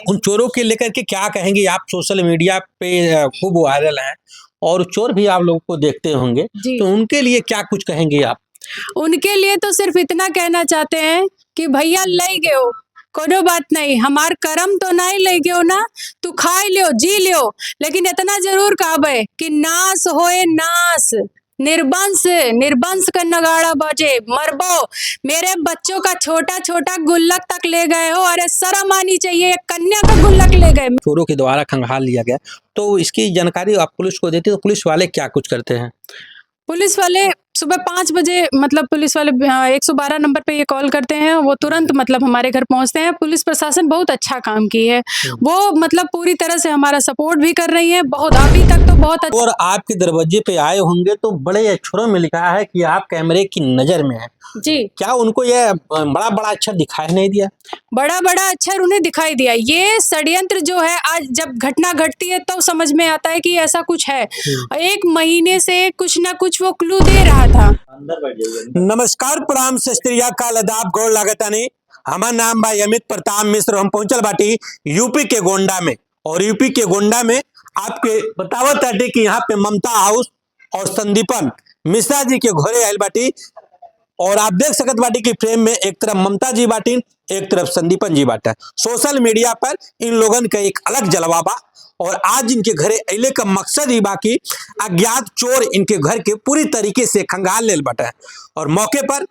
उन चोरों के लेकर के क्या कहेंगे आप? सोशल मीडिया पे खूब वायरल हैं और चोर भी आप लोगों को देखते होंगे, जी। तो उनके लिए क्या कुछ कहेंगे आप? उनके लिए तो सिर्फ इतना कहना चाहते हैं कि भैया ले गयो, कोनो बात नहीं, हमार कर्म तो नहीं ले गयो ना, तू खाई लियो जी लियो, लेकिन इतना जरूर कहबे कि नाश होए नाश, निर्वंश निर्वंश का नगाड़ा बजे, मरबो। मेरे बच्चों का छोटा छोटा गुल्लक तक ले गए हो, अरे शर्म आनी चाहिए, एक कन्या का गुल्लक ले गए। चोरों के द्वारा खंगाल लिया गया, तो इसकी जानकारी आप पुलिस को देते, तो पुलिस वाले क्या कुछ करते हैं? पुलिस वाले सुबह 5 बजे मतलब पुलिस वाले 112 नंबर पे ये कॉल करते हैं, वो तुरंत मतलब हमारे घर पहुंचते हैं। पुलिस प्रशासन बहुत अच्छा काम की है, वो मतलब पूरी तरह से हमारा सपोर्ट भी कर रही है, बहुत अभी तक तो बहुत अच्छा। और आपके दरवाजे पे आए होंगे तो बड़े अक्षरों में लिखा है कि आप कैमरे की नजर में हैं। जी, क्या उनको ये बड़ा बड़ा अक्षर दिखाई नहीं दिया? बड़ा बड़ा अक्षर उन्हें दिखाई दिया। ये षड्यंत्र जो है, आज जब घटना घटती है तो समझ में आता है कि ऐसा कुछ है। 1 महीने से कुछ ना कुछ वो क्लू दे रहा था। नमस्कार, प्रणाम, सत श्री अकाल, आदाब, गौर लागतानी। हमार नाम भाई अमित प्रताप मिश्र। हम पहुंचल बाटी यूपी के गोंडा में, और यूपी के गोंडा में आपके बतावत है कि यहाँ पे ममता हाउस और संदीपन मिश्रा जी के घरे आयल बाटी। और आप देख सकत बाटी की फ्रेम में एक तरफ ममता जी बाटी, एक तरफ संदीपन जी बाटा। सोशल मीडिया पर इन लोगन का एक अलग जलवा बा, और आज इनके घरे अइले का मकसद ही बाकी अज्ञात चोर इनके घर के पूरी तरीके से खंगाल लेल बाटा। और मौके पर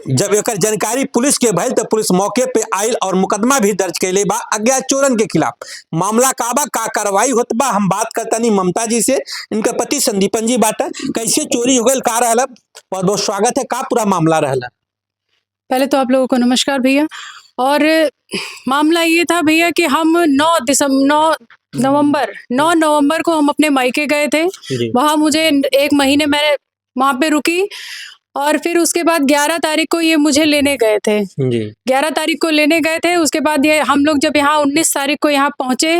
जब एक जानकारी पुलिस के भइल तो पुलिस मौके पे आयल और मुकदमा भी दर्ज कैले बा अज्ञात चोरन के खिलाफ। मामला काबा का कार्रवाई होत बा, हम बात करतनी ममता जी से, इनका पति संदीपन जी बाटा। कैसे चोरी हो गई, का रहला? बहुत बहुत स्वागत है। का पूरा मामला रहला? पहले तो आप लोगों को नमस्कार भैया। और मामला ये था भैया कि हम 9 नवंबर को हम अपने मायके गए थे। वहाँ मुझे 1 महीने मैं वहाँ पे रुकी, और फिर उसके बाद 11 तारीख को ये मुझे लेने गए थे। 11 तारीख को लेने गए थे। उसके बाद ये हम लोग जब यहाँ 19 तारीख को यहाँ पहुंचे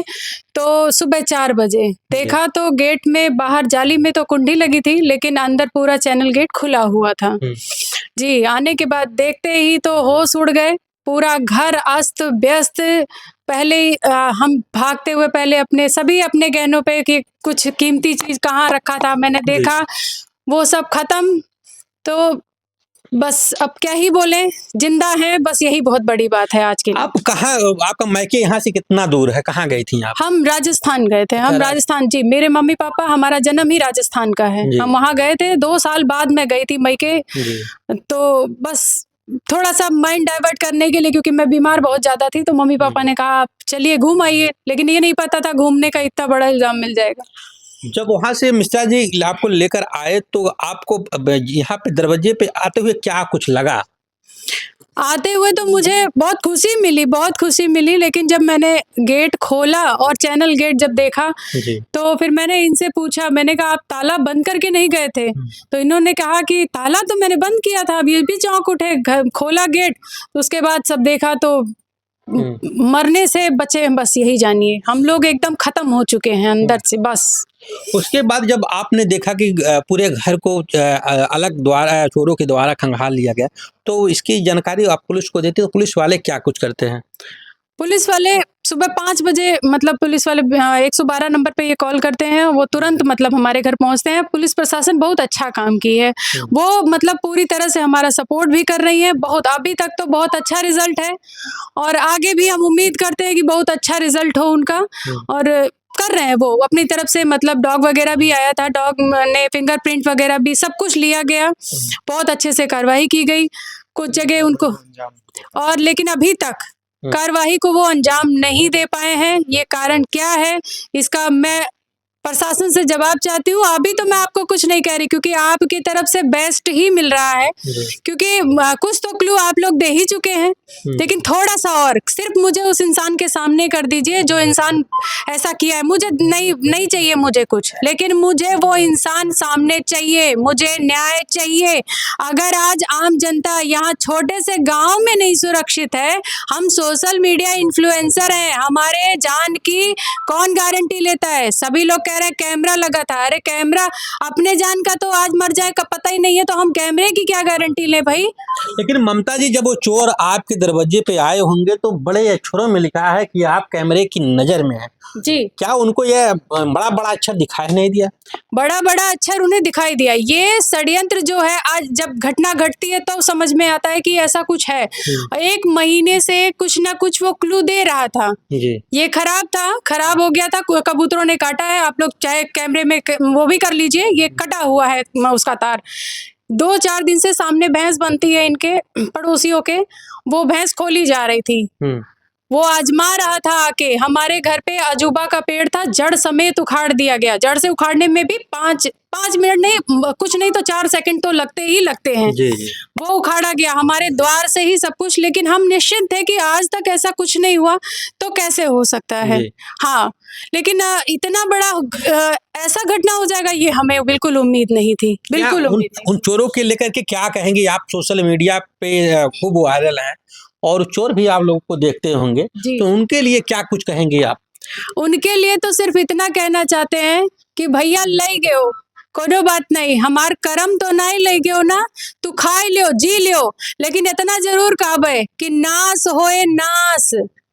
तो सुबह 4 बजे देखा तो गेट में बाहर जाली में तो कुंडी लगी थी, लेकिन अंदर पूरा चैनल गेट खुला हुआ था। जी, आने के बाद देखते ही तो होश उड़ गए, पूरा घर अस्त व्यस्त। पहले हम भागते हुए पहले अपने गहनों पे कि कुछ कीमती चीज कहाँ रखा था मैंने देखा, वो सब खत्म। तो बस अब क्या ही बोले, जिंदा है, बस यही बहुत बड़ी बात है आज के लिए। आप कहाँ, आपका मायके यहाँ से कितना दूर है? कहाँ गई थी आप? हम राजस्थान गए थे। हम राजस्थान, जी, मेरे मम्मी पापा, हमारा जन्म ही राजस्थान का है। हम वहाँ गए थे, 2 साल बाद मैं गई थी मायके। तो बस थोड़ा सा माइंड डाइवर्ट करने के लिए, क्योंकि मैं बीमार बहुत ज्यादा थी, तो मम्मी पापा ने कहा चलिए घूम आइए, लेकिन ये नहीं पता था घूमने का इतना बड़ा इल्जाम मिल जाएगा। जब वहां से मिश्रा जी आपको लेकर आए तो आपको यहाँ पे दरवाजे पे आते हुए क्या कुछ लगा? आते हुए तो मुझे बहुत खुशी मिली, लेकिन जब मैंने गेट खोला और चैनल गेट जब देखा तो फिर मैंने इनसे पूछा, मैंने कहा आप ताला बंद करके नहीं गए थे? तो इन्होंने कहा कि ताला तो मैंने बंद किया था, अब ये भी चौंक उठे, खोला गेट। उसके बाद सब देखा तो मरने से बचे हैं, बस यही जानिए, हम लोग एकदम खत्म हो चुके हैं अंदर से बस। उसके बाद जब आपने देखा कि पूरे घर को अलग द्वारा चोरों के द्वारा खंगाल लिया गया, तो इसकी जानकारी आप पुलिस को देते, तो पुलिस वाले क्या कुछ करते हैं? पुलिस वाले सुबह 5 बजे मतलब पुलिस वाले 112 नंबर पे ये कॉल करते हैं, वो तुरंत मतलब हमारे घर पहुंचते हैं। पुलिस प्रशासन बहुत अच्छा काम की है, वो मतलब पूरी तरह से हमारा सपोर्ट भी कर रही है, बहुत अभी तक तो बहुत अच्छा रिजल्ट है, और आगे भी हम उम्मीद करते हैं कि बहुत अच्छा रिजल्ट हो उनका। और कर रहे हैं वो अपनी तरफ से, मतलब डॉग वगैरह भी आया था, डॉग ने फिंगरप्रिंट वगैरह भी सब कुछ लिया गया, बहुत अच्छे से कार्रवाई की गई कुछ जगह उनको, और लेकिन अभी तक कार्रवाई को वो अंजाम नहीं दे पाए हैं। ये कारण क्या है, इसका मैं प्रशासन से जवाब चाहती हूँ। अभी तो मैं आपको कुछ नहीं कह रही, क्योंकि आपकी तरफ से बेस्ट ही मिल रहा है, क्योंकि कुछ तो क्लू आप लोग दे ही चुके हैं, लेकिन थोड़ा सा और सिर्फ मुझे उस इंसान के सामने कर दीजिए जो इंसान ऐसा किया है। मुझे नहीं चाहिए मुझे कुछ, लेकिन मुझे वो इंसान सामने चाहिए, मुझे न्याय चाहिए। अगर आज आम जनता यहाँ छोटे से गाँव में नहीं सुरक्षित है, हम सोशल मीडिया इन्फ्लुएंसर हैं, हमारे जान की कौन गारंटी लेता है? सभी लोग कह रहे हैं कैमरा लगा था। अरे कैमरा, अपने जान का तो आज मर जाए का पता ही नहीं है, तो हम कैमरे की क्या गारंटी ले भाई। लेकिन ममता जी, जब वो चोर आपके दरवाजे पे आए होंगे तो बड़े अक्षरों में लिखा है कि आप कैमरे की नजर में हैं। जी, क्या उनको यह बड़ा बड़ा अक्षर दिखाई नहीं दिया? बड़ा बड़ा अक्षर उन्हें दिखाई दिया। ये षड्यंत्र जो है, आज जब घटना घटती है तो समझ में आता है कि ऐसा कुछ है। 1 महीने से कुछ ना कुछ वो क्लू दे रहा था। जी। ये खराब था, खराब हो गया था, कबूतरों ने काटा है। आप लोग चाहे कैमरे में वो भी कर लीजिए, ये कटा हुआ है उसका तार। 2-4 दिन से सामने भैंस बनती है इनके पड़ोसियों के, वो भैंस खोली जा रही थी। वो आजमा रहा था आके। हमारे घर पे अजूबा का पेड़ था, जड़ समेत उखाड़ दिया गया। जड़ से उखाड़ने में भी 5 मिनट नहीं, कुछ नहीं तो 4 सेकंड तो लगते ही लगते हैं। जी जी। वो उखाड़ा गया हमारे द्वार से ही सब कुछ, लेकिन हम निश्चित थे कि आज तक ऐसा कुछ नहीं हुआ, तो कैसे हो सकता है। जी। हाँ, लेकिन इतना बड़ा ऐसा घटना हो जाएगा, ये हमें बिल्कुल उम्मीद नहीं थी, बिल्कुल क्या उम्मीद नहीं। उन चोरों के लेकर के क्या कहेंगे आप? सोशल मीडिया पे खूब वायरल हैं और चोर भी आप लोगों को देखते होंगे, जी। तो उनके लिए क्या कुछ कहेंगे आप? उनके लिए तो सिर्फ इतना कहना चाहते हैं कि भैया ले गयो, कोनो बात नहीं, हमार कर्म तो नहीं ले गयो ना, तू खाई लियो, जी लियो, लेकिन इतना जरूर कहबे कि नाश होए नाश,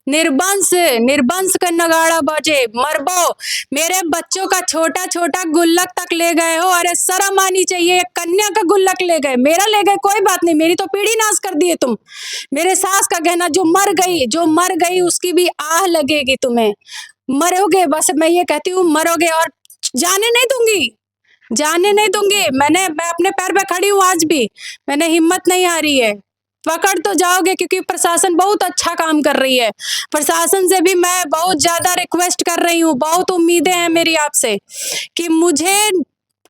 निर्वंश निर्वंश का नगाड़ा बजे, मरबो। मेरे बच्चों का छोटा छोटा गुल्लक तक ले गए हो, अरे शर्म आनी चाहिए। एक कन्या का गुल्लक ले गए, मेरा ले गए कोई बात नहीं, मेरी तो पीढ़ी नाश कर दिए तुम। मेरे सास का गहना जो मर गई उसकी भी आह लगेगी तुम्हें, मरोगे, बस मैं ये कहती हूँ मरोगे, और जाने नहीं दूंगी, जाने नहीं दूंगी। मैं अपने पैर पे खड़ी हूँ आज भी, मैंने हिम्मत नहीं हारी है। पकड़ तो जाओगे, क्योंकि प्रशासन बहुत अच्छा काम कर रही है। प्रशासन से भी मैं बहुत ज्यादा रिक्वेस्ट कर रही हूँ, बहुत उम्मीदें हैं मेरी आपसे कि मुझे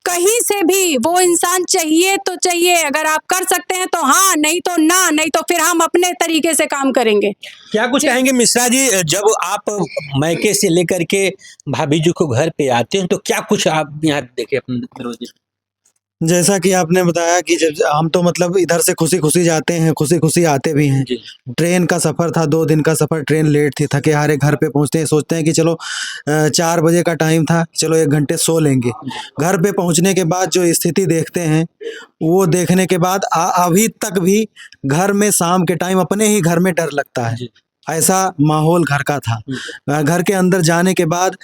कहीं से भी वो इंसान चाहिए तो चाहिए। अगर आप कर सकते हैं तो हाँ, नहीं तो ना, नहीं तो फिर हम अपने तरीके से काम करेंगे। क्या कुछ कहेंगे मिश्रा जी, जब आप मायके से लेकर के भाभी जी को घर पे आते हैं तो क्या कुछ आप यहाँ देखे अपने दरवाजे पे? जैसा कि आपने बताया कि जब हम तो मतलब इधर से खुशी-खुशी जाते हैं, खुशी-खुशी आते भी हैं। जी। ट्रेन का सफ़र था, 2 दिन का सफ़र, ट्रेन लेट थी, थके हारे घर पे पहुँचते हैं, सोचते हैं कि चलो 4 बजे का टाइम था, चलो 1 घंटे सो लेंगे। घर पे पहुँचने के बाद जो स्थिति देखते हैं, वो देखने के बाद अभी तक भी घर में शाम के टाइम अपने ही घर में डर लगता है। जी। ऐसा माहौल घर का था। घर के अंदर जाने के बाद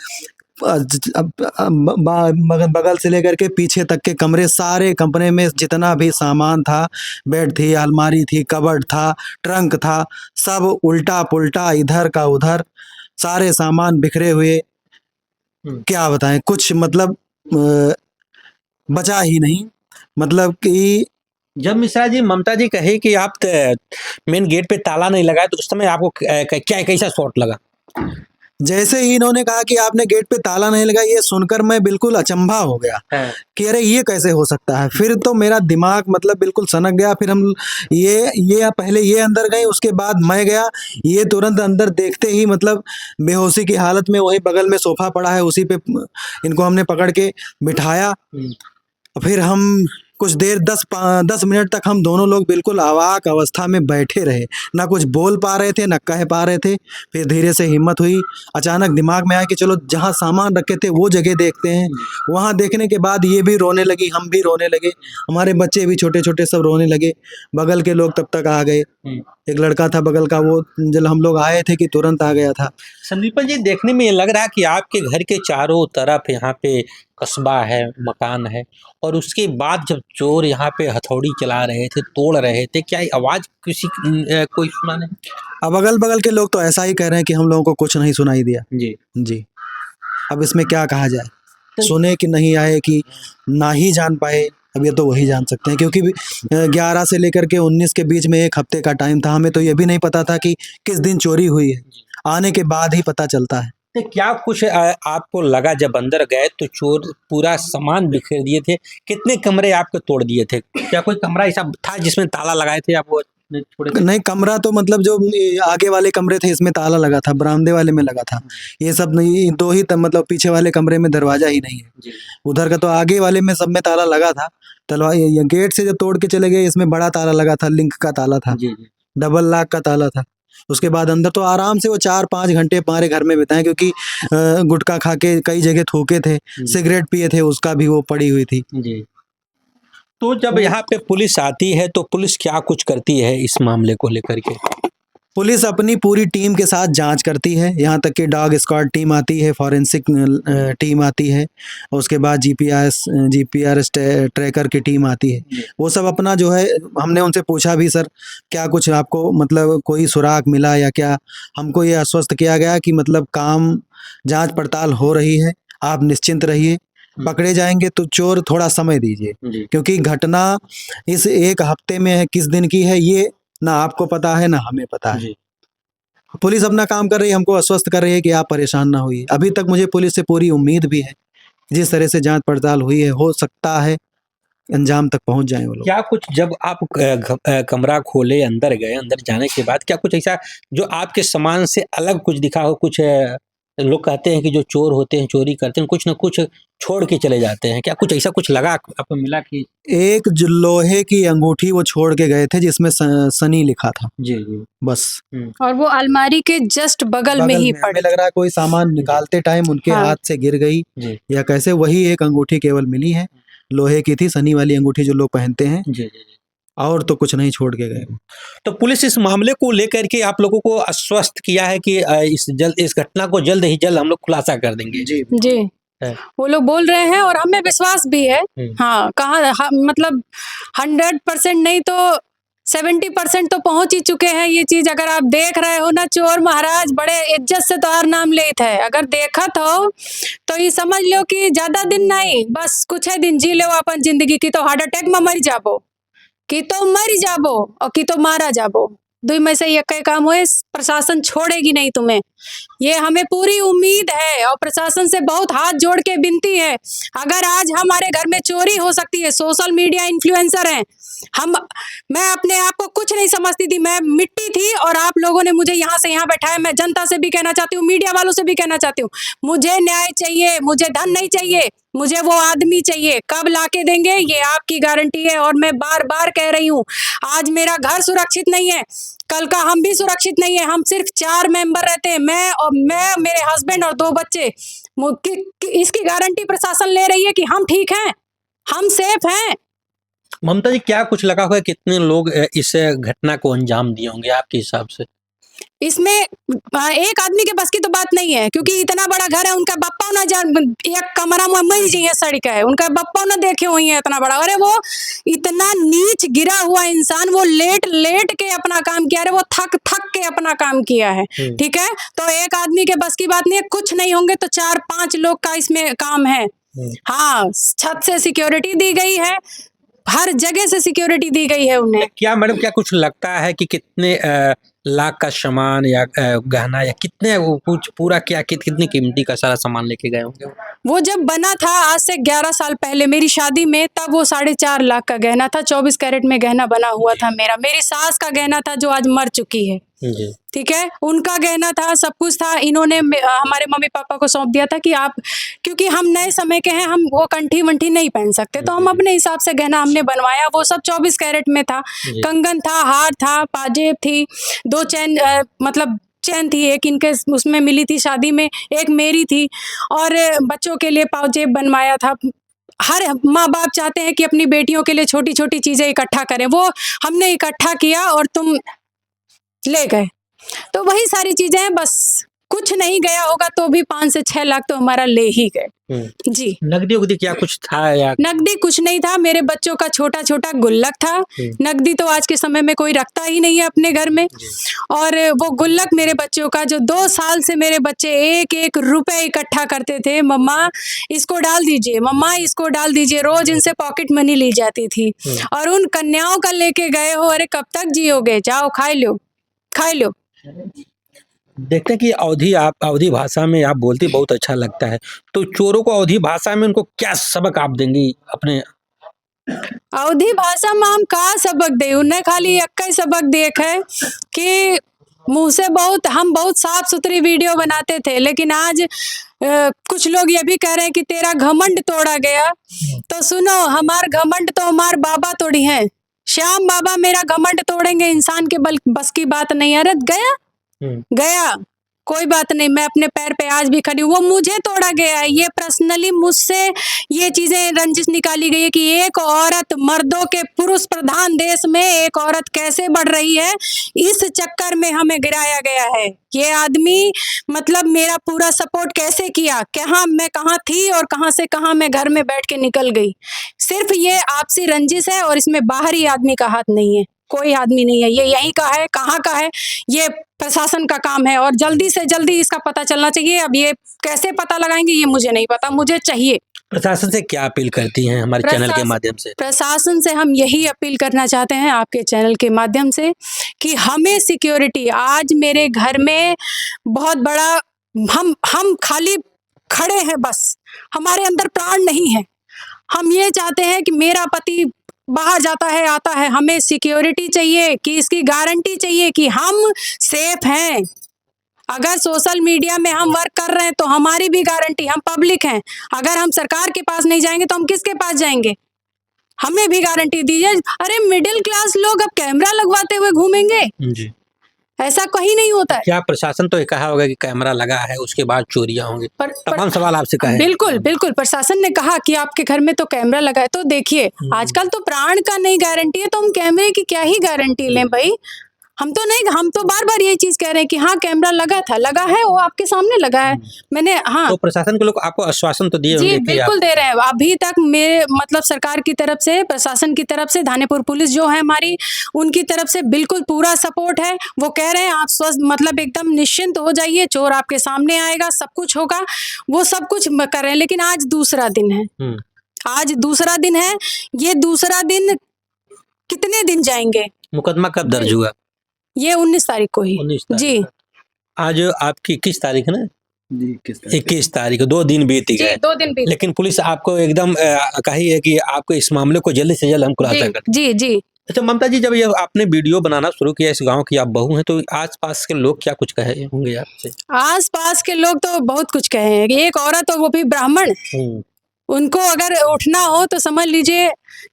बगल से लेकर के पीछे तक के कमरे, सारे कमरे में जितना भी सामान था, बेड थी, अलमारी थी, कबर्ड था, ट्रंक था, सब उल्टा पुल्टा, इधर का उधर, सारे सामान बिखरे हुए। क्या बताएं, कुछ मतलब बचा ही नहीं। मतलब कि जब मिश्रा जी ममता जी कहे कि आप मेन गेट पे ताला नहीं लगाए, तो उस समय आपको क्या कैसा शॉट लगा? जैसे ही इन्होंने कहा कि आपने गेट पे ताला नहीं लगाया, ये सुनकर मैं बिल्कुल अचंभा हो गया कि अरे ये कैसे हो सकता है। फिर तो मेरा दिमाग मतलब बिल्कुल सनक गया। फिर हम ये पहले ये अंदर गए, उसके बाद मैं गया। ये तुरंत अंदर देखते ही मतलब बेहोशी की हालत में वही बगल में सोफा पड़ा है, उसी पे इनको हमने पकड़ के बिठाया। फिर हम कुछ देर 10 मिनट तक हम दोनों लोग बिल्कुल अवाक अवस्था में बैठे रहे, ना कुछ बोल पा रहे थे, ना कह पा रहे थे। फिर धीरे से हिम्मत हुई, अचानक दिमाग में आया कि चलो जहाँ सामान रखे थे वो जगह देखते हैं। वहाँ देखने के बाद ये भी रोने लगी, हम भी रोने लगे, हमारे बच्चे भी छोटे छोटे सब रोने लगे। बगल के लोग तब तक आ गए। एक लड़का था बगल का, वो जब हम लोग आए थे कि तुरंत आ गया था। संदीपन जी, देखने में ये लग रहा है कि आपके घर के चारों तरफ यहाँ पे कस्बा है, मकान है, और उसके बाद जब चोर यहाँ पे हथौड़ी चला रहे थे, तोड़ रहे थे, क्या आवाज किसी कोई सुना नहीं? अब अगल बगल के लोग तो ऐसा ही कह रहे हैं कि हम लोगों को कुछ नहीं सुनाई दिया। जी जी, अब इसमें क्या कहा जाए, सुने कि नहीं आए कि ना ही जान पाए, अब ये तो वही जान सकते हैं। क्योंकि 11 से लेकर के 19 के बीच में 1 हफ्ते का टाइम था। हमें तो ये भी नहीं पता था कि किस दिन चोरी हुई है, आने के बाद ही पता चलता है। तो क्या कुछ आपको लगा जब अंदर गए तो चोर पूरा सामान बिखेर दिए थे? कितने कमरे आपके तोड़ दिए थे? क्या कोई कमरा ऐसा था जिसमें ताला लगाए थे आप वो छोड़े थे? नहीं, कमरा तो मतलब जो आगे वाले कमरे थे इसमें ताला लगा था, बरामदे वाले में लगा था। ये सब नहीं, 2 ही मतलब पीछे वाले कमरे में दरवाजा ही नहीं है। उधर का तो आगे वाले में सब में ताला लगा था। गेट से जो तोड़ के चले गए, इसमें बड़ा ताला लगा था, लिंक का ताला था, जी जी। डबल लॉक का ताला था। उसके बाद अंदर तो आराम से वो 4-5 घंटे हमारे घर में बिताए, क्योंकि गुटखा खा के कई जगह थूके थे, सिगरेट पिए थे, उसका भी वो पड़ी हुई थी। जी। तो जब यहाँ पे पुलिस आती है तो पुलिस क्या कुछ करती है इस मामले को लेकर के? पुलिस अपनी पूरी टीम के साथ जांच करती है, यहाँ तक कि डॉग स्क्वाड टीम आती है, फॉरेंसिक टीम आती है, उसके बाद जीपीआरएस ट्रैकर की टीम आती है। वो सब अपना जो है, हमने उनसे पूछा भी, सर क्या कुछ आपको मतलब कोई सुराग मिला या क्या? हमको ये आश्वस्त किया गया कि मतलब काम जांच पड़ताल हो रही है, आप निश्चिंत रहिए, पकड़े जाएंगे तो चोर थोड़ा समय दीजिए, क्योंकि घटना इस एक हफ्ते में है, किस दिन की है ये ना आपको पता है ना हमें पता है। पुलिस अपना काम कर रही है, हमको आश्वस्त कर रही है कि आप परेशान ना होइए। अभी तक मुझे पुलिस से पूरी उम्मीद भी है, जिस तरह से जांच पड़ताल हुई है, हो सकता है अंजाम तक पहुंच जाए वो लोग। क्या कुछ जब आप कमरा खोले, अंदर गए, अंदर जाने के बाद क्या कुछ ऐसा जो आपके सामान से अलग कुछ दिखा हो? कुछ लोग कहते हैं कि जो चोर होते हैं, चोरी करते हैं, कुछ ना कुछ छोड़ के चले जाते हैं, क्या कुछ ऐसा कुछ लगा आपको, मिला कि? एक जो लोहे की अंगूठी वो छोड़ के गए थे, जिसमें सनी लिखा था। जी जी। बस। और वो अलमारी के जस्ट बगल में ही हमें पड़ी। लग रहा है कोई सामान निकालते टाइम उनके हाँ। हाथ से गिर गई जी या कैसे, वही एक अंगूठी केवल मिली है, लोहे की थी, सनी वाली अंगूठी जो लोग पहनते हैं, जी जी। और तो कुछ नहीं छोड़ के गए। तो पुलिस इस मामले को लेकर के आप लोगों को आश्वस्त किया है कि इस घटना को जल्द ही जल्द हम लोग खुलासा कर देंगे? जी जी है। वो लोग बोल रहे हैं और हमें विश्वास भी है। हाँ, कहाँ मतलब 100% नहीं तो 70% तो पहुंच ही चुके हैं ये चीज। अगर आप देख रहे हो ना, चोर महाराज बड़े इज्जत से तोहार नाम लेत है। अगर देखत हो तो ये समझ लो कि ज्यादा दिन नहीं, बस कुछ है दिन जी लो अपन जिंदगी की, तो हार्ट अटैक में मर जाबो, कि तो मर जाबो और कि तो मारा जाबो। दुई में से एक काम होए, प्रशासन छोड़ेगी नहीं तुम्हें, ये हमें पूरी उम्मीद है। और प्रशासन से बहुत हाथ जोड़ के विनती है, अगर आज हमारे घर में चोरी हो सकती है, सोशल मीडिया इन्फ्लुएंसर हैं मैं अपने आप को कुछ नहीं समझती थी, मैं मिट्टी थी और आप लोगों ने मुझे यहाँ से यहाँ बैठाया। मैं जनता से भी कहना चाहती हूँ, मीडिया वालों से भी कहना चाहती हूँ, मुझे न्याय चाहिए, मुझे धन नहीं चाहिए, मुझे वो आदमी चाहिए। कब लाके देंगे ये आपकी गारंटी है। और मैं बार बार कह रही हूँ, आज मेरा घर सुरक्षित नहीं है, कल का हम भी सुरक्षित नहीं है। हम सिर्फ 4 मेंबर रहते हैं, मैं मेरे हस्बैंड और 2 बच्चे। इसकी गारंटी प्रशासन ले रही है कि हम ठीक हैं, हम सेफ हैं। ममता जी, क्या कुछ लगा हुआ है कितने लोग इस घटना को अंजाम दिए होंगे आपके हिसाब से? इसमें एक आदमी के बस की तो बात नहीं है, क्योंकि इतना बड़ा घर है। उनका बप्पा ना एक कमरा में मर जी है, सड़क है, उनका बप्पा ना देखे हुई है इतना बड़ा। अरे वो इतना नीच गिरा हुआ इंसान, वो लेट लेट के अपना काम किया, अरे वो थक थक के अपना काम किया है। ठीक है, तो एक आदमी के बस की बात नहीं है। कुछ नहीं होंगे तो 4-5 लोग का इसमें काम है। हाँ, छत से सिक्योरिटी दी गई है, हर जगह से सिक्योरिटी दी गई है उन्हें। क्या मैडम, क्या कुछ लगता है कि कितने लाख का सामान या गहना या कितने कुछ पूरा क्या कितनी कीमती का सारा सामान लेके गए होंगे? वो जब बना था आज से 11 साल पहले मेरी शादी में, तब वो 4.5 लाख का गहना था। 24 कैरेट में गहना बना हुआ था मेरा। मेरी सास का गहना था जो आज मर चुकी है। ठीक है, उनका गहना था, सब कुछ था। इन्होंने हमारे मम्मी पापा को सौंप दिया था कि आप, क्योंकि हम नए समय के हैं, हम वो कंठी वंठी नहीं पहन सकते, तो हम अपने हिसाब से गहना हमने बनवाया। वो सब 24 कैरेट में था। कंगन था, हार था, पाजेब थी, 2 चैन मतलब चैन थी, एक इनके उसमें मिली थी शादी में, एक मेरी थी, और बच्चों के लिए पाजेब बनवाया था। हर माँ बाप चाहते हैं कि अपनी बेटियों के लिए छोटी छोटी चीजें इकट्ठा करें, वो हमने इकट्ठा किया और तुम ले गए। तो वही सारी चीजें हैं, बस कुछ नहीं गया होगा तो भी 5 से 6 लाख तो हमारा ले ही गए। जी। नकदी उगदी क्या कुछ था या? नकदी कुछ नहीं था, मेरे बच्चों का छोटा छोटा गुल्लक था। नकदी तो आज के समय में कोई रखता ही नहीं है अपने घर में। और वो गुल्लक मेरे बच्चों का, जो 2 साल से मेरे बच्चे 1-1 रुपए इकट्ठा करते थे, मम्मा इसको डाल दीजिए, मम्मा इसको डाल दीजिए, रोज इनसे पॉकेट मनी ली जाती थी। और उन कन्याओं का लेके गए हो, अरे कब तक जियोगे, जाओ खा लो खा लो। देखते हैं कि अवधी भाषा में आप बोलती, बहुत अच्छा लगता है। तो चोरों को अवधी भाषा में उनको क्या सबक आप देंगी अपने? अवधी भाषा में हम का सबक दे, उन्हें खाली एक ही सबक देख है कि मुंह से हम बहुत साफ सुथरी वीडियो बनाते थे, लेकिन आज कुछ लोग ये भी कह रहे हैं कि तेरा घमंड तोड़ा गया। तो सुनो, हमार घमंड तो हमार बाबा तोड़ी है, श्याम बाबा मेरा घमंड तोड़ेंगे, इंसान के बस की बात नहीं है। अरे गया गया, कोई बात नहीं, मैं अपने पैर पे आज भी खड़ी हूँ। वो मुझे तोड़ा गया है, ये पर्सनली मुझसे ये चीजें रंजिश निकाली गई है कि एक औरत, मर्दों के पुरुष प्रधान देश में एक औरत कैसे बढ़ रही है, इस चक्कर में हमें गिराया गया है। ये आदमी मतलब मेरा पूरा सपोर्ट कैसे किया, मैं कहाँ थी और कहाँ से कहाँ मैं घर में बैठ के निकल गई। सिर्फ ये आपसी रंजिश है और इसमें बाहरी आदमी का हाथ नहीं है, कोई आदमी नहीं है। ये यहीं का है, कहाँ का है, ये प्रशासन का काम है और जल्दी से जल्दी इसका पता चलना चाहिए। अब ये कैसे पता लगाएंगे ये मुझे नहीं पता, मुझे चाहिए। प्रशासन से क्या अपील करती हैं हमारे चैनल के माध्यम से? प्रशासन से हम यही अपील करना चाहते हैं आपके चैनल के माध्यम से कि हमें सिक्योरिटी, आज मेरे घर में बहुत बड़ा, हम खाली खड़े हैं, बस हमारे अंदर प्राण नहीं है। हम ये चाहते हैं कि मेरा पति बाहर जाता है आता है, हमें सिक्योरिटी चाहिए, कि इसकी गारंटी चाहिए कि हम सेफ हैं। अगर सोशल मीडिया में हम वर्क कर रहे हैं तो हमारी भी गारंटी, हम पब्लिक हैं। अगर हम सरकार के पास नहीं जाएंगे तो हम किसके पास जाएंगे? हमें भी गारंटी दीजिए। अरे मिडिल क्लास लोग अब कैमरा लगवाते हुए घूमेंगे जी, ऐसा कहीं नहीं होता है। क्या प्रशासन तो ये कहा होगा कि कैमरा लगा है उसके बाद चोरियां होंगी, तमाम सवाल आपसे कहे। बिल्कुल बिल्कुल, प्रशासन ने कहा कि आपके घर में तो कैमरा लगा है, तो देखिए आजकल तो प्राण का नहीं गारंटी है, तो हम कैमरे की क्या ही गारंटी लें भाई। हम तो बार बार यही चीज कह रहे हैं कि हाँ कैमरा लगा था, लगा है, वो आपके सामने लगा है। मैंने हाँ तो प्रशासन के लोग आपको आश्वासन तो दिए होंगे जी कि बिल्कुल दे रहे हैं। अभी तक मेरे मतलब सरकार की तरफ से, प्रशासन की तरफ से, धानेपुर पुलिस जो है हमारी, उनकी तरफ से बिल्कुल पूरा सपोर्ट है। वो कह रहे हैं आप स्वस्थ मतलब एकदम निश्चिंत हो जाइए, चोर आपके सामने आएगा, सब कुछ होगा, वो सब कुछ कर रहे हैं। लेकिन आज दूसरा दिन है, आज दूसरा दिन है। ये दूसरा दिन कितने दिन जाएंगे? मुकदमा कब दर्ज हुआ? ये 19 तारीख को ही। 19 तारीख जी, आज आपकी 21 तारीख है ना? जी 21 तारीख, 2 दिन बीत जी गए। 2 दिन भी। लेकिन पुलिस आपको एकदम कही है कि आपको इस मामले को जल्द से जल्द हम खुलासा कर। जी जी। अच्छा ममता जी, जब ये आपने वीडियो बनाना शुरू किया, इस गांव की आप बहू हैं, तो आसपास के लोग क्या कुछ कहे होंगे आपसे? आसपास के लोग तो बहुत कुछ कहे हैं। एक औरत और वो भी ब्राह्मण, उनको अगर उठना हो तो समझ लीजिए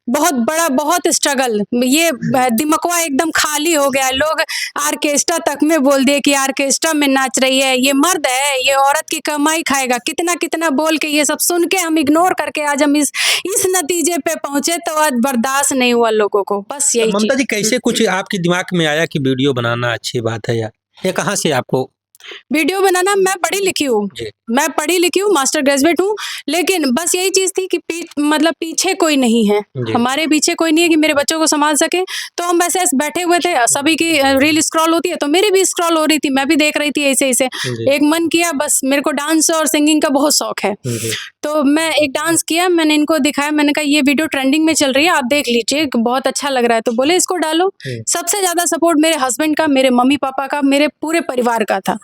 बहुत बड़ा, बहुत स्ट्रगल। ये दिमागवा एकदम खाली हो गया। लोग आर्केस्ट्रा तक में बोल दिए कि आर्केस्ट्रा में नाच रही है, ये मर्द है, ये औरत की कमाई खाएगा, कितना कितना बोल के ये सब सुन के हम इग्नोर करके आज हम इस नतीजे पे पहुंचे। तो आज बर्दाश्त नहीं हुआ लोगों को, बस यही चीज। ममता जी, कैसे कुछ आपके दिमाग में आया कि वीडियो बनाना अच्छी बात है यार? ये कहाँ से आपको वीडियो बनाना? मैं पढ़ी लिखी हूँ, मैं पढ़ी लिखी हूँ, मास्टर ग्रेजुएट हूँ। लेकिन बस यही चीज थी कि मतलब पीछे कोई नहीं है, हमारे पीछे कोई नहीं है कि मेरे बच्चों को संभाल सके। तो हम ऐसे बैठे हुए थे, सभी की रील स्क्रॉल होती है तो मेरी भी स्क्रॉल हो रही थी, मैं भी देख रही थी ऐसे ऐसे। एक मन किया, बस मेरे को डांस और सिंगिंग का बहुत शौक है, तो मैं एक डांस किया, मैंने इनको दिखाया, मैंने कहा ये वीडियो ट्रेंडिंग में चल रही है, आप देख लीजिए, बहुत अच्छा लग रहा है। तो बोले इसको डालो। सबसे ज्यादा सपोर्ट मेरे हस्बैंड का, मेरे मम्मी पापा का, मेरे पूरे परिवार का था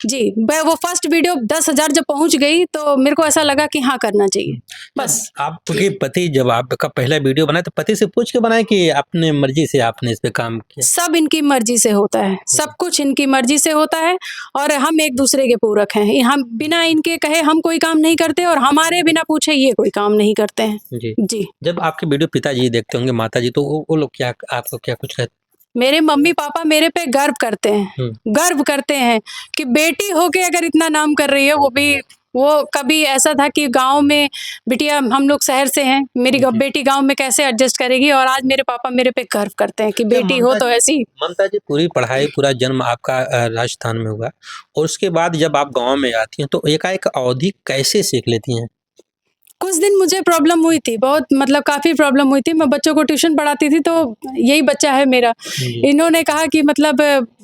जी। वो फर्स्ट वीडियो 10,000 जब पहुंच गई तो मेरे को ऐसा लगा कि हाँ करना चाहिए बस। आपके पति जब आपका पहला वीडियो बनाया तो पति से पूछ के बनाए कि अपने मर्जी से आपने इस पे काम किया? सब इनकी मर्जी से होता है, सब कुछ इनकी मर्जी से होता है और हम एक दूसरे के पूरक हैं। हम बिना इनके कहे हम कोई काम नहीं करते और हमारे बिना पूछे ये कोई काम नहीं करते हैं जी। जब आपके वीडियो पिताजी देखते होंगे, माता जी, तो वो लोग क्या आपको क्या कुछ कहते? मेरे मम्मी पापा मेरे पे गर्व करते हैं, गर्व करते हैं कि बेटी होके अगर इतना नाम कर रही है। वो कभी ऐसा था कि गांव में, बिटिया हम लोग शहर से हैं, मेरी बेटी गांव में कैसे एडजस्ट करेगी, और आज मेरे पापा मेरे पे गर्व करते हैं कि बेटी हो तो ऐसी। ममता जी, पूरी पढ़ाई, पूरा जन्म आपका राजस्थान में हुआ और उसके बाद जब आप गाँव में आती हैं तो एकाएक अवधी कैसे सीख लेती हैं? कुछ दिन मुझे प्रॉब्लम हुई थी, बहुत मतलब काफ़ी प्रॉब्लम हुई थी। मैं बच्चों को ट्यूशन पढ़ाती थी, तो यही बच्चा है मेरा, इन्होंने कहा कि मतलब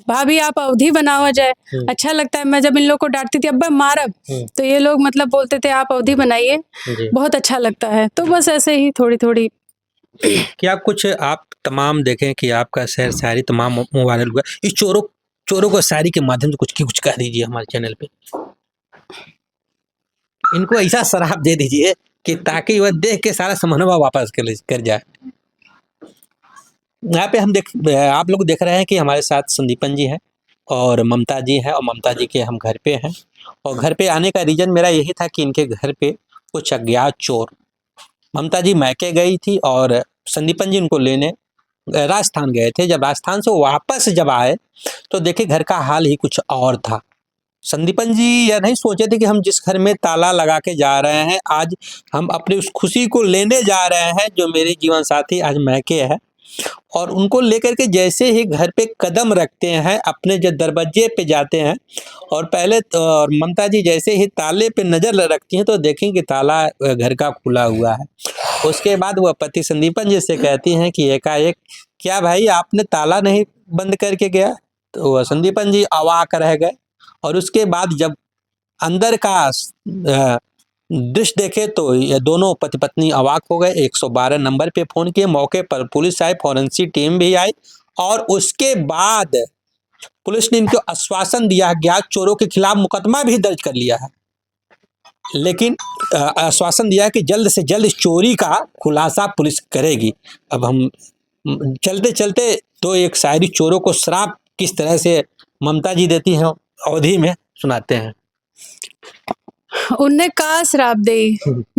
भाभी आप अवधि बनावा जाए, अच्छा लगता है। मैं जब इन लोग को डांटती थी अब्बा मारब, तो ये लोग मतलब बोलते थे आप अवधि बनाइए, बहुत अच्छा लगता है। तो बस ऐसे ही थोड़ी थोड़ी। क्या कुछ आप तमाम देखें कि आपका शेर शायरी तमाम वायरल हुआ, इस चोरों को शायरी के माध्यम से कुछ कह दीजिए हमारे चैनल पे। इनको ऐसा शराब दे दीजिए कि ताकि वह देख के सारा समझवा वापस कर जाए। यहाँ पे आप लोग देख रहे हैं कि हमारे साथ संदीपन जी हैं और ममता जी हैं, और ममता जी के हम घर पे हैं। और घर पे आने का रीज़न मेरा यही था कि इनके घर पे कुछ अज्ञात चोर, ममता जी मैके गई थी और संदीपन जी उनको लेने राजस्थान गए थे। जब राजस्थान से वापस जब आए तो देखे घर का हाल ही कुछ और था। संदीपन जी यह नहीं सोचे थे कि हम जिस घर में ताला लगा के जा रहे हैं, आज हम अपनी उस खुशी को लेने जा रहे हैं जो मेरे जीवन साथी आज मैके है, और उनको लेकर के जैसे ही घर पे कदम रखते हैं, अपने जो दरवाजे पे जाते हैं, और पहले और ममता जी जैसे ही ताले पे नज़र रखती हैं तो देखें कि ताला घर का खुला हुआ है। उसके बाद वह पति संदीपन जी से कहती हैं कि एकाएक, क्या भाई आपने ताला नहीं बंद करके गया? तो वह संदीपन जी अवाक रह गए। और उसके बाद जब अंदर का दृश्य देखे तो ये दोनों पति पत्नी अवाक हो गए। 112 नंबर पे फ़ोन किए, मौके पर पुलिस आई, फॉरेंसिक टीम भी आई, और उसके बाद पुलिस ने इनको आश्वासन दिया गया, चोरों के खिलाफ मुकदमा भी दर्ज कर लिया है, लेकिन आश्वासन दिया कि जल्द से जल्द इस चोरी का खुलासा पुलिस करेगी। अब हम चलते चलते तो एक शायरी चोरों को श्राप किस तरह से ममता जी देती हैं अवधि में सुनाते हैं। उनने का श्राप दे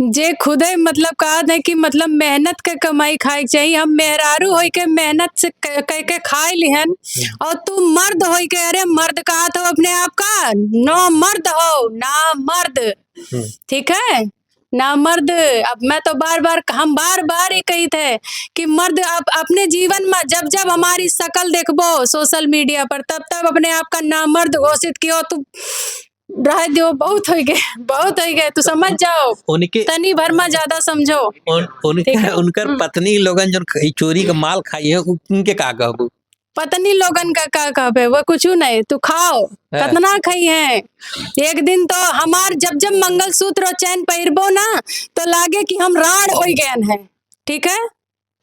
जे खुदे मतलब कहा था कि मतलब मेहनत के कमाई खाए के चाहिए, हम मेहरारू होई के मेहनत से कह के खाए लिहन, और तू मर्द होई के, अरे मर्द कहा तो अपने आप का नो मर्द हो, ना मर्द, ठीक है ना मर्द। अब मैं तो हम बार बार ये कही थे कि मर्द आप अपने जीवन में जब जब हमारी शकल देखबो सोशल मीडिया पर, तब तब अपने आप का ना मर्द घोषित कियो, तू रह दो, बहुत हो गए तू समझ जाओ, उनके तनी भर में ज्यादा समझो। उनकर पत्नी लोगन जो चोरी का माल खाई है उनके का कहबू? पत्नी लोगन का कहबे, वो कुछ नहीं, तू खाओ कितना खाई है। एक दिन तो हमार जब जब मंगलसूत्र और चैन पहिरबो ना तो लागे कि हम राड़ हो गए हैं, ठीक है,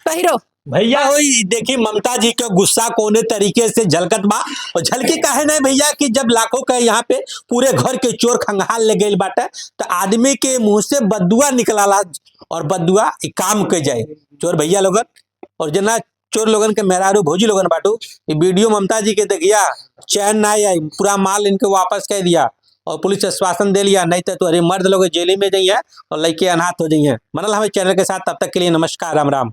पहिरो भैया। वही देखिए ममता जी का गुस्सा कोने तरीके से झलकत बा, और झलकी काहे नहीं भैया कि जब लाखों का यहाँ पे पूरे घर के चोर खंगाल ले गए बाटे तो आदमी के मुंह से बदुआ निकलाला, और बदुआ काम के जाए चोर भैया लोगन। और जना चोर लोगन के मेहरारू भौजी लोगन बाटू, ये वीडियो ममता जी के देखिया, चैन ना आई, पूरा माल इनको वापस कर दिया, और पुलिस आश्वासन दे लिया नहीं तो अरे मर्द लोग जेली में जाइए और लड़के अनाथ हो जाइए। मनल हमें चैनल के साथ, तब तक के लिए नमस्कार, राम राम।